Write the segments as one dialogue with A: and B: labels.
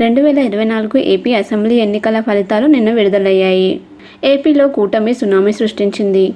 A: 2024 AP assembly ఎన్నికల ఫలితాలు నిన్న విడుదలయ్యాయి. ఏపీలో కూటమి సునామీ సృష్టించింది.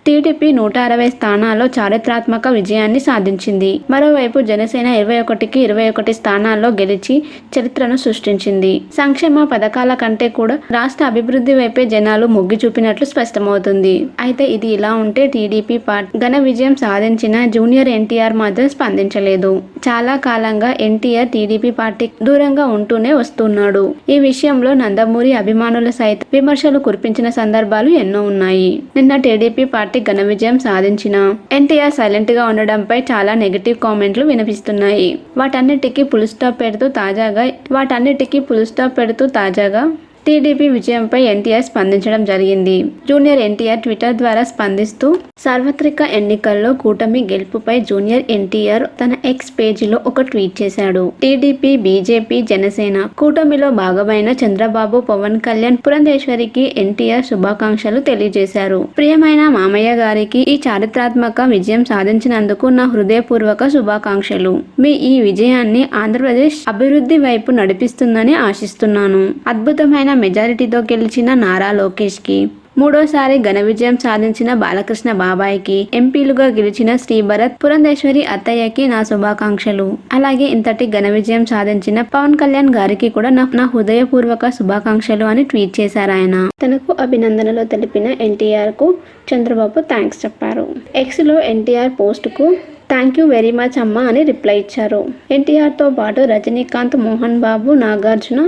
A: టీడీపీ 160 స్థానాల్లో చారిత్రాత్మక విజయాన్ని సాధించింది. మరోవైపు జనసేన 21కి 21 స్థానాల్లో గెలిచి చరిత్రను సృష్టించింది. సంక్షేమ పథకాల కంటే కూడా రాష్ట్ర అభివృద్ధి వైపే జనాలు మొగ్గు చూపినట్లు స్పష్టమవుతుంది. అయితే ఇది ఇలా ఉంటే టీడీపీ పార్టీ ఘన విజయం సాధించిన జూనియర్ ఎన్టీఆర్ మాత్రం స్పందించలేదు. చాలా కాలంగా ఎన్టీఆర్ టీడీపీ పార్టీకి దూరంగా ఉంటూనే వస్తున్నాడు. ఈ విషయంలో నందమూరి అభిమానులు సైతం విమర్శలు కురిపించిన సందర్భాలు ఎన్నో ఉన్నాయి. నిన్న టీడీపీ పార్టీ ఘన విజయం సాధించిన ఎన్టీఆర్ సైలెంట్ గా ఉండడంపై చాలా నెగటివ్ కామెంట్లు వినిపిస్తున్నాయి. వాటన్నిటికీ ఫుల్ స్టాప్ పెడుతూ తాజాగా టీడీపీ విజయంపై ఎన్టీఆర్ స్పందించడం జరిగింది. జూనియర్ ఎన్టీఆర్ ట్విట్టర్ ద్వారా స్పందిస్తూ సార్వత్రిక ఎన్నికల్లో కూటమి గెలుపుపై జూనియర్ ఎన్టీఆర్ తన ఎక్స్ పేజీలో ఒక ట్వీట్ చేశాడు. టీడీపీ, బీజేపీ, జనసేన కూటమిలో భాగమైన చంద్రబాబు, పవన్ కళ్యాణ్, పురంధేశ్వరికి ఎన్టీఆర్ శుభాకాంక్షలు తెలియజేశారు. ప్రియమైన మామయ్య గారికి ఈ చారిత్రాత్మక విజయం సాధించినందుకు నా హృదయపూర్వక శుభాకాంక్షలు. మీ ఈ విజయాన్ని ఆంధ్రప్రదేశ్ అభివృద్ధి వైపు నడిపిస్తుందని ఆశిస్తున్నాను. అద్భుతమైన మెజారిటీతో గెలిచిన నారా లోకేష్ కి, మూడోసారి ఘన విజయం సాధించిన బాలకృష్ణ బాబాయ్కి, ఎంపీలుగా గెలిచిన శ్రీభరత్, పురంధేశ్వరి అత్తయ్యకి నా శుభాకాంక్షలు. అలాగే ఇంతటి ఘన విజయం సాధించిన పవన్ కళ్యాణ్ గారికి కూడా నా హృదయపూర్వక శుభాకాంక్షలు అని ట్వీట్ చేశారు ఆయన. తనకు అభినందనలు తెలిపిన ఎన్టీఆర్ కు చంద్రబాబు థ్యాంక్స్ చెప్పారు. ఎక్స్ లో ఎన్టీఆర్ పోస్ట్ కు థ్యాంక్ యూ వెరీ మచ్ అమ్మా అని రిప్లై ఇచ్చారు. ఎన్టీఆర్తో పాటు రజనీకాంత్, మోహన్ బాబు, నాగార్జున,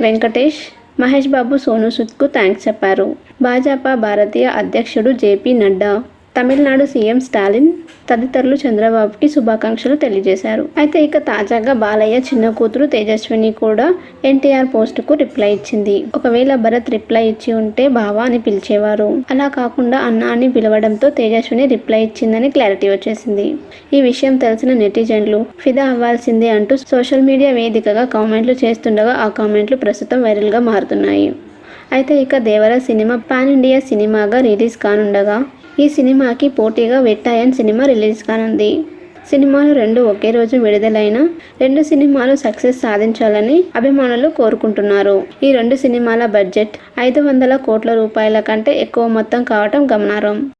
A: వెంకటేష్, మహేష్ బాబు, సోను సూద్కు థ్యాంక్స్ చెప్పారు. భాజపా భారతీయ అధ్యక్షుడు జేపీ నడ్డా, తమిళనాడు సీఎం స్టాలిన్ తదితరులు చంద్రబాబుకి శుభాకాంక్షలు తెలియజేశారు. అయితే ఇక తాజాగా బాలయ్య చిన్న కూతురు తేజస్విని కూడా ఎన్టీఆర్ పోస్టుకు రిప్లై ఇచ్చింది. ఒకవేళ భరత్ రిప్లై ఇచ్చి ఉంటే బావా అని పిలిచేవారు. అలా కాకుండా అన్న అని పిలవడంతో తేజస్విని రిప్లై ఇచ్చిందని క్లారిటీ వచ్చేసింది. ఈ విషయం తెలిసిన నెటిజన్లు ఫిదా అవ్వాల్సిందే అంటూ సోషల్ మీడియా వేదికగా కామెంట్లు చేస్తుండగా ఆ కామెంట్లు ప్రస్తుతం వైరల్ గా మారుతున్నాయి. అయితే ఇక దేవర సినిమా పాన్ ఇండియా సినిమాగా రిలీజ్ కానుండగా ఈ సినిమాకి పోటీగా వెట్టాయన్ సినిమా రిలీజ్ కానుంది. సినిమాలు రెండు ఒకే రోజు విడుదలైన రెండు సినిమాలు సక్సెస్ సాధించాలని అభిమానులు కోరుకుంటున్నారు. ఈ రెండు సినిమాల బడ్జెట్ 500 కోట్ల రూపాయల కంటే ఎక్కువ మొత్తం కావటం గమనార్హం.